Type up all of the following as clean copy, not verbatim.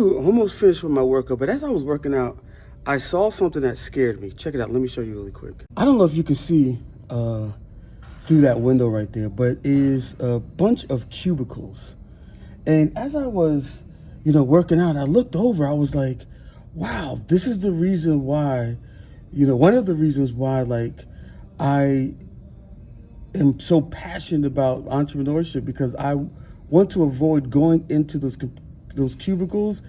Almost finished with my workout, but as I was working out, I saw something that scared me. Check it out. Let me show you really quick. I don't know if you can see through that window right there, but it is a bunch of cubicles. And as I was, working out, I looked over. I was like, wow, this is the reason why, one of the reasons why, like, I am so passionate about entrepreneurship, because I want to avoid going into those cubicles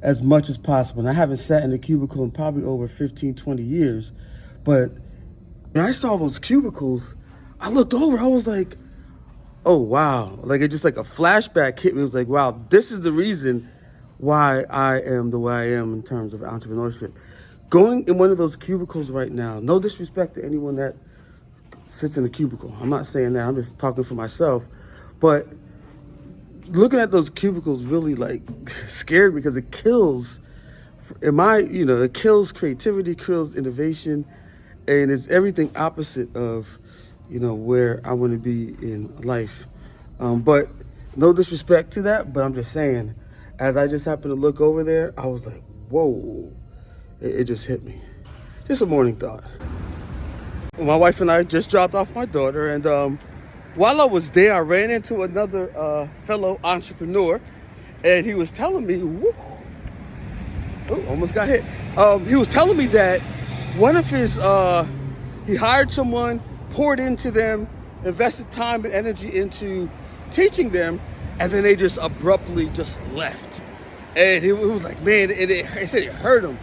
as much as possible. And I haven't sat in a cubicle in probably over 15, 20 years. But when I saw those cubicles, I looked over, I was like, oh, wow. Like, it just like a flashback hit me. It was like, wow, this is the reason why I am the way I am in terms of entrepreneurship. Going in one of those cubicles right now, no disrespect to anyone that sits in a cubicle. I'm not saying that, I'm just talking for myself. But looking at those cubicles really like scared me, because it kills, it kills creativity, kills innovation, and it's everything opposite of, where I want to be in life. But no disrespect to that, but I'm just saying, as I just happened to look over there, I was like, whoa, it just hit me. Just a morning thought. My wife and I just dropped off my daughter, and while I was there, I ran into another fellow entrepreneur, and he was telling me, almost got hit. He was telling me that one of his, he hired someone, poured into them, invested time and energy into teaching them, and then they just abruptly just left. And it was like, man, he said it hurt him.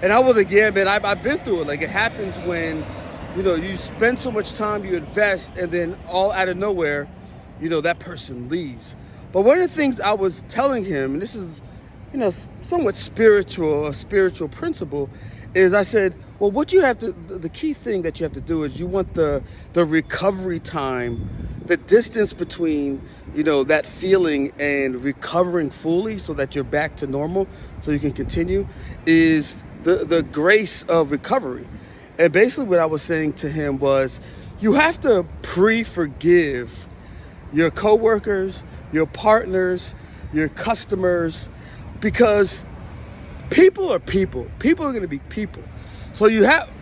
And I was like, yeah, man, I've been through it. Like, it happens when, you spend so much time, you invest, and then all out of nowhere, that person leaves. But one of the things I was telling him, and this is, somewhat spiritual, a spiritual principle, is I said, well, what you have to, the key thing that you have to do is you want the recovery time, the distance between, that feeling and recovering fully so that you're back to normal, so you can continue, is the grace of recovery. And basically what I was saying to him was, you have to pre-forgive your coworkers, your partners, your customers, because people are people. People are going to be people. So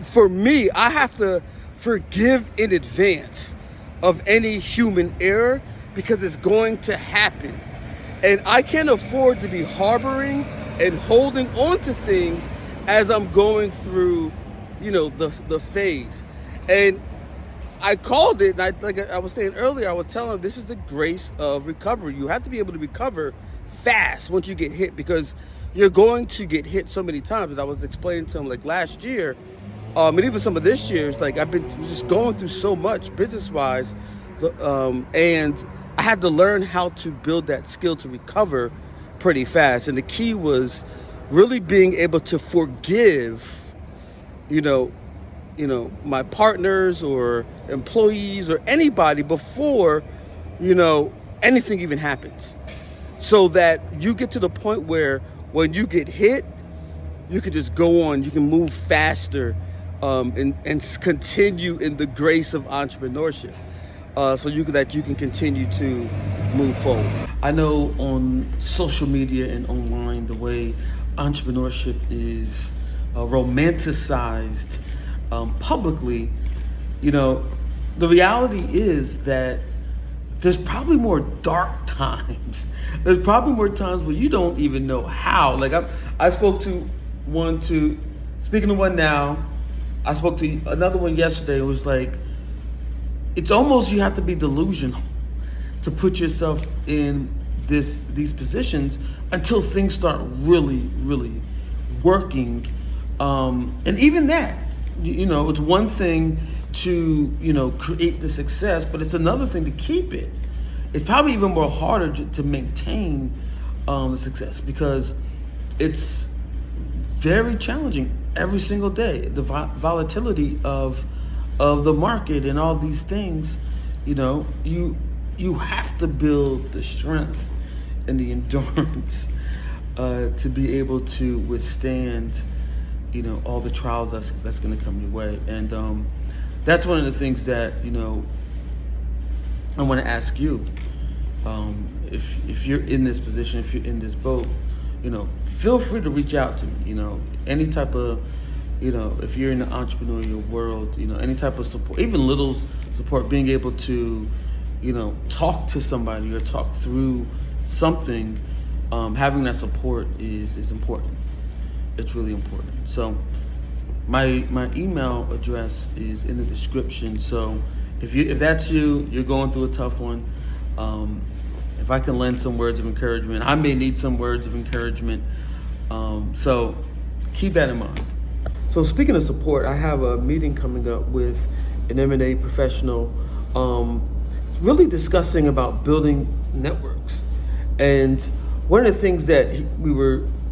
for me, I have to forgive in advance of any human error, because it's going to happen. And I can't afford to be harboring and holding on to things as I'm going through, the phase. And I called it, and like I was saying earlier, I was telling him, this is the grace of recovery. You have to be able to recover fast once you get hit, because you're going to get hit so many times. As I was explaining to him, like last year, and even some of this year's, like I've been just going through so much business-wise, and I had to learn how to build that skill to recover pretty fast. And the key was really being able to forgive, my partners or employees or anybody before, anything even happens. So that you get to the point where when you get hit, you can just go on, you can move faster, and continue in the grace of entrepreneurship. So that you can continue to move forward. I know on social media and online, the way entrepreneurship is romanticized publicly, the reality is that there's probably more dark times. There's probably more times where you don't even know how. Like I spoke to speaking to one now, I spoke to another one yesterday. It was like, it's almost, you have to be delusional to put yourself in these positions until things start really, really working. And even that, it's one thing to, create the success, but it's another thing to keep it. It's probably even more harder to maintain the success, because it's very challenging every single day. The volatility of the market and all these things, you have to build the strength and the endurance to be able to withstand, all the trials that's going to come your way. And that's one of the things that, I want to ask you. If you're in this position, if you're in this boat, feel free to reach out to me. Any type of, if you're in the entrepreneurial world, any type of support, even little support, being able to, talk to somebody or talk through something, having that support is important. It's really important. So my email address is in the description. So if that's you're going through a tough one, if I can lend some words of encouragement, I may need some words of encouragement. So keep that in mind. So speaking of support, I have a meeting coming up with an M&A professional, really discussing about building networks. And one of the things that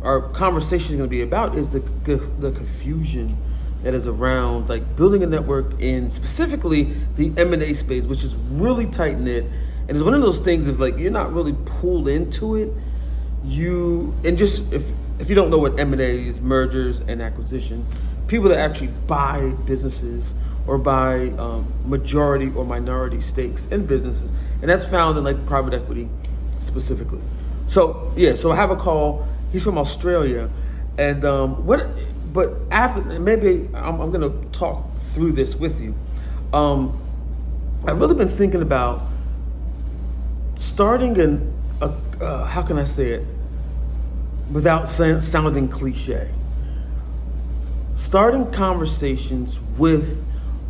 our conversation is going to be about is the confusion that is around like building a network in specifically the M&A space, which is really tight knit. And it's one of those things if like you're not really pulled into it, if you don't know what M&A is, mergers and acquisition, people that actually buy businesses or buy majority or minority stakes in businesses, and that's found in like private equity specifically. So I have a call. He's from Australia, and But after maybe I'm gonna talk through this with you. I've really been thinking about starting how can I say it without sounding cliche? Starting conversations with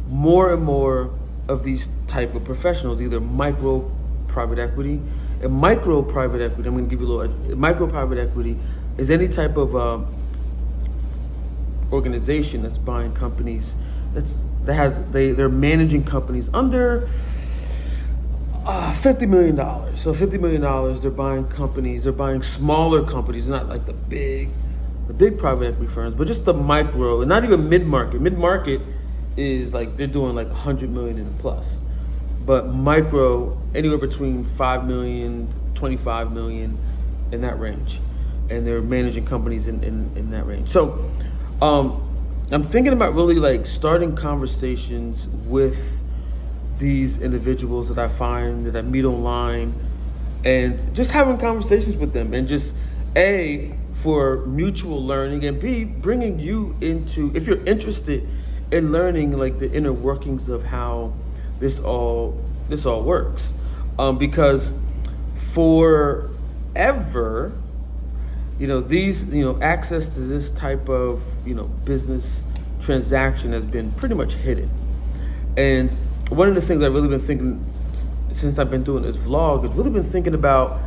more and more of these type of professionals, either micro private equity and micro private equity. I'm going to give you a little. Micro private equity is any type of organization that's buying companies they're managing companies under $50 million. So $50 million, they're buying companies. They're buying smaller companies, not like the big private equity firms, but just the micro, and not even mid-market. Mid-market is like they're doing like 100 million and plus, but micro anywhere between 5 million, 25 million, in that range, and they're managing companies in that range. So I'm thinking about really like starting conversations with these individuals that I meet online, and just having conversations with them, and just A, for mutual learning, and B, bringing you into, if you're interested in learning like the inner workings of how this all works, because forever, access to this type of business transaction has been pretty much hidden. And one of the things I've really been thinking since I've been doing this vlog is really been thinking about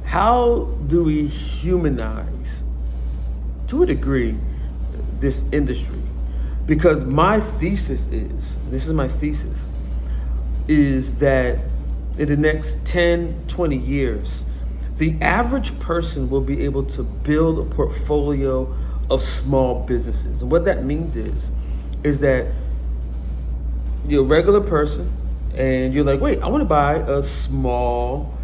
how do we humanize, to a degree, this industry? Because my thesis is that in the next 10, 20 years, the average person will be able to build a portfolio of small businesses. And what that means is that you're a regular person and you're like, wait, I want to buy a small,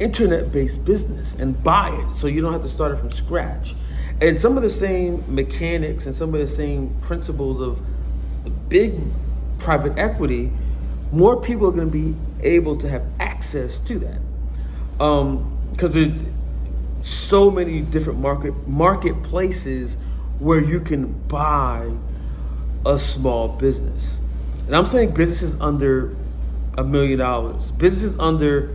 internet-based business and buy it so you don't have to start it from scratch. And some of the same mechanics and some of the same principles of the big private equity, more people are going to be able to have access to that. Because there's so many different marketplaces where you can buy a small business. And I'm saying businesses under $1 million, businesses under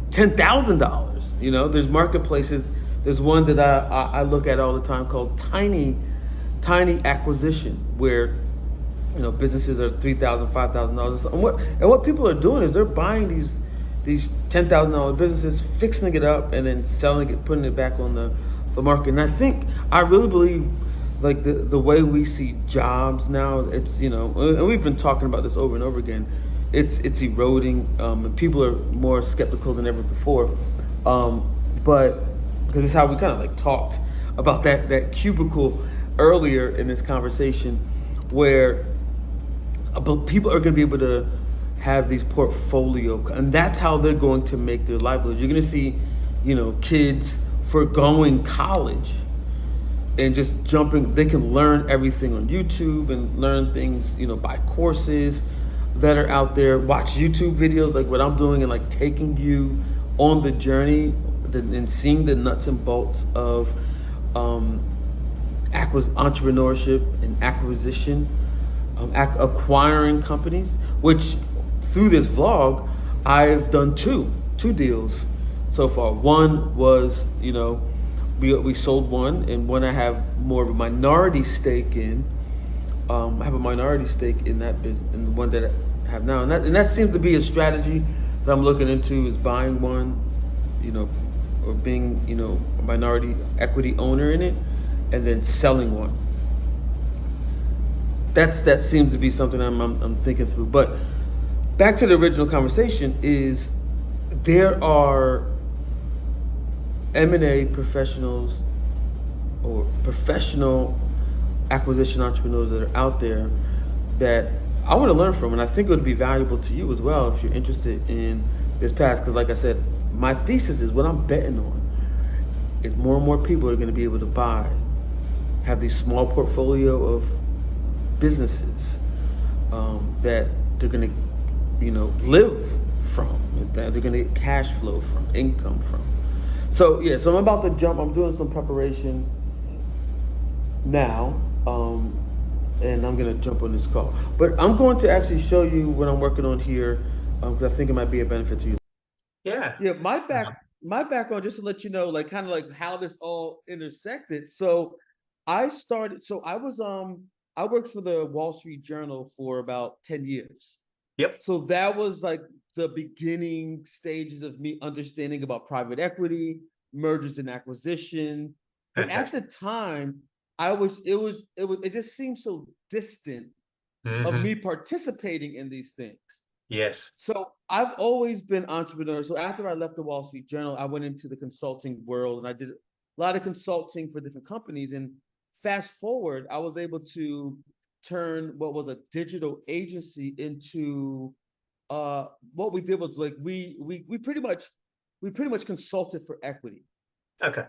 $10,000. There's marketplaces. There's one that I look at all the time called Tiny Acquisition, where businesses are $3,000, $5,000. And what people are doing is they're buying these $10,000 businesses, fixing it up, and then selling it, putting it back on the market. And I really believe like the way we see jobs now, it's and we've been talking about this over and over again. It's eroding, and people are more skeptical than ever before. But because it's how we kind of like talked about that cubicle earlier in this conversation, where people are going to be able to have these portfolio, and that's how they're going to make their livelihood. You're going to see, kids foregoing college and just jumping. They can learn everything on YouTube and learn things, buy courses that are out there, watch YouTube videos like what I'm doing, and like taking you on the journey and seeing the nuts and bolts of entrepreneurship and acquisition, acquiring companies. Which through this vlog, I've done two deals so far. One was, we sold one, and one I have more of a minority stake in. I have a minority stake in that business, in the one that I have now, and that seems to be a strategy that I'm looking into, is buying one, or being, a minority equity owner in it, and then selling one. That seems to be something I'm thinking through. But back to the original conversation, is there are M&A professionals or professional acquisition entrepreneurs that are out there that I want to learn from, and I think it would be valuable to you as well if you're interested in this path. Because like I said, my thesis is, what I'm betting on is more and more people are going to be able to have these small portfolio of businesses that they're going to, live from, that they're going to get cash flow from, income from. So yeah, so I'm about to jump. I'm doing some preparation now, and I'm gonna jump on this call. But I'm going to actually show you what I'm working on here, because I think it might be a benefit to you. Yeah. Yeah, my background, just to let you know, like kind of like how this all intersected. So I worked for the Wall Street Journal for about 10 years. Yep. So that was like the beginning stages of me understanding about private equity, mergers and acquisitions. But at the time, it just seemed so distant of me participating in these things. Yes. So I've always been entrepreneur. So after I left the Wall Street Journal, I went into the consulting world, and I did a lot of consulting for different companies. And fast forward, I was able to turn what was a digital agency into what we did was, like, we pretty much consulted for equity. Okay.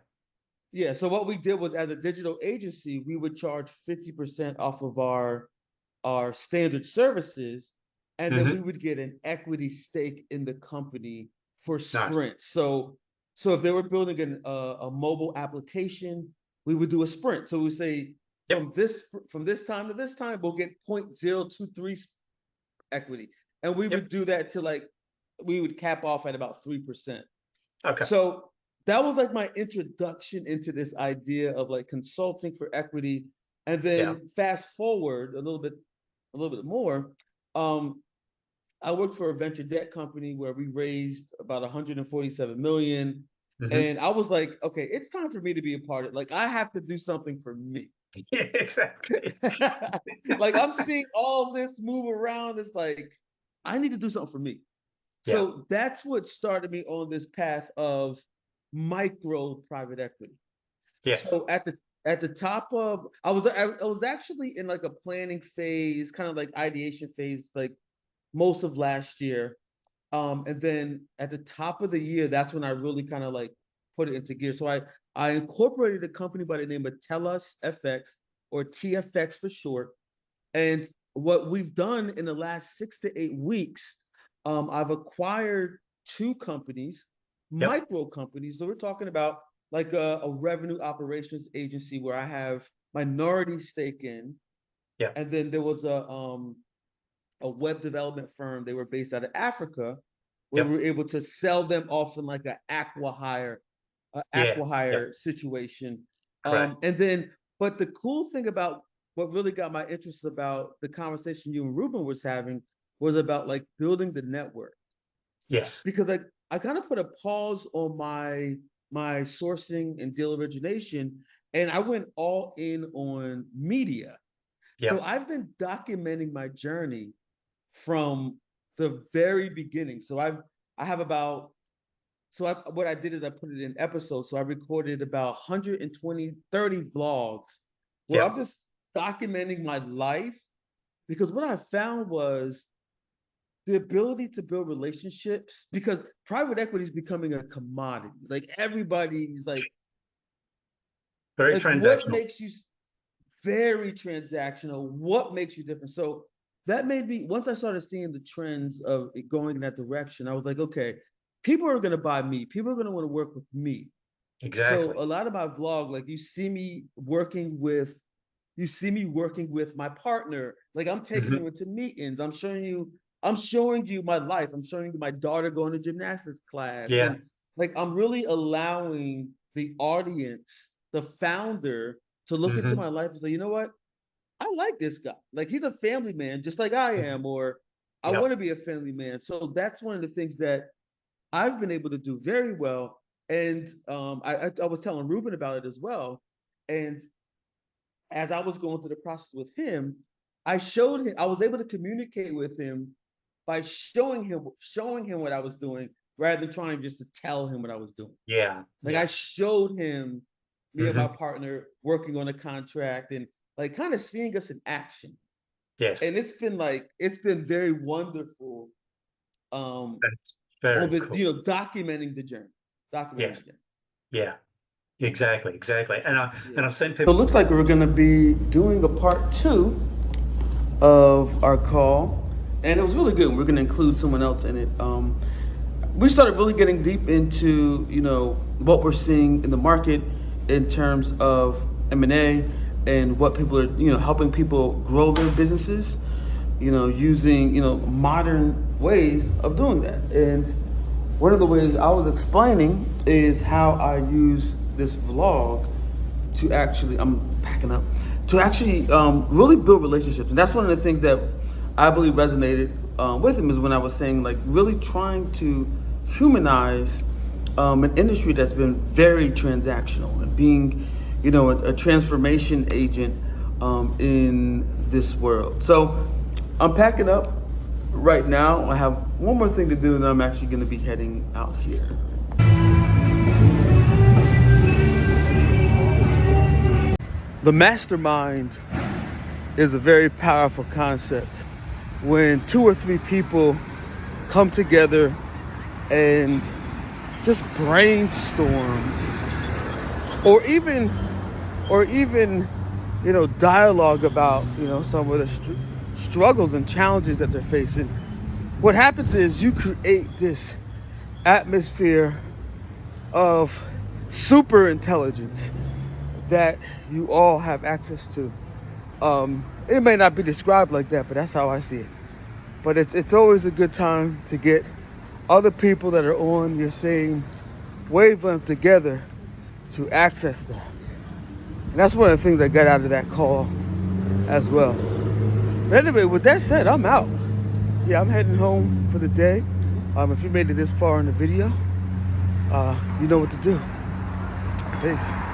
Yeah. So what we did was, as a digital agency, we would charge 50% off of our standard services, and then we would get an equity stake in the company for sprints. Nice. So if they were building a mobile application, we would do a sprint. So we say, from this time to this time, we'll get 0.023 equity, and we would do that to, we would cap off at about 3%. Okay. So that was like my introduction into this idea of like consulting for equity. And then fast forward a little bit more, I worked for a venture debt company where we raised about 147 million. And I was like, okay, it's time for me to be a part of it. Like, I have to do something for me. Yeah, exactly. Like, I'm seeing all this move around. It's like, I need to do something for me. So that's what started me on this path of micro private equity. Yes. So at the top of, I was actually in like a planning phase, kind of like ideation phase, like most of last year. And then at the top of the year, that's when I really kind of like put it into gear. So I incorporated a company by the name of TELUS FX, or TFX for short. And what we've done in the last 6 to 8 weeks, I've acquired 2 companies, micro companies. So we're talking about like a revenue operations agency where I have minority stake in. Yeah. And then there was a web development firm. They were based out of Africa, where we were able to sell them off in like an acqui-hire situation. And then, but the cool thing about what really got my interest about the conversation you and Ruben was having was about like building the network. Yes. Because I kind of put a pause on my sourcing and deal origination, and I went all in on media. So I've been documenting my journey from the very beginning. So what I did is I put it in episodes. So I recorded about 30 vlogs where I'm just documenting my life, because what I found was the ability to build relationships, because private equity is becoming a commodity. Like, everybody's like very transactional. What makes you very transactional? What makes you different? So that made me, once I started seeing the trends of it going in that direction, I was like, okay, people are going to buy me. People are going to want to work with me. Exactly. So a lot of my vlog, like you see me working with my partner. Like I'm taking you into meetings. I'm showing you my life. I'm showing you my daughter going to gymnastics class. Yeah. And like I'm really allowing the audience, the founder, to look into my life and say, you know what? I like this guy. Like he's a family man, just like I am, or I Yep. want to be a family man. So that's one of the things that I've been able to do very well. And I was telling Ruben about it as well. And as I was going through the process with him, I was able to communicate with him by showing him what I was doing rather than trying just to tell him what I was doing. Yeah. Like Yeah. I showed him me and my partner working on a contract and like kind of seeing us in action. Yes. And it's been very wonderful That's very on the cool. documenting the journey. Yes. Yeah. Exactly. Exactly. And I've seen So people. it looks like we're gonna be doing a part 2 of our call, and it was really good. We're gonna include someone else in it. We started really getting deep into what we're seeing in the market in terms of M&A and what people are helping people grow their businesses, using modern ways of doing that. And one of the ways I was explaining is how I use this vlog to actually, I'm packing up, to actually really build relationships. And that's one of the things that I believe resonated with him, is when I was saying like really trying to humanize an industry that's been very transactional, and being a transformation agent in this world. So I'm packing up right now. I have one more thing to do, and I'm actually going to be heading out here. The mastermind is a very powerful concept when 2 or 3 people come together and just brainstorm, or even dialogue about some of the struggles and challenges that they're facing. What happens is you create this atmosphere of super intelligence that you all have access to. It may not be described like that, but that's how I see it. But it's always a good time to get other people that are on your same wavelength together to access that. And that's one of the things I got out of that call as well. But anyway, with that said, I'm out. Yeah, I'm heading home for the day. If you made it this far in the video, you know what to do. Peace.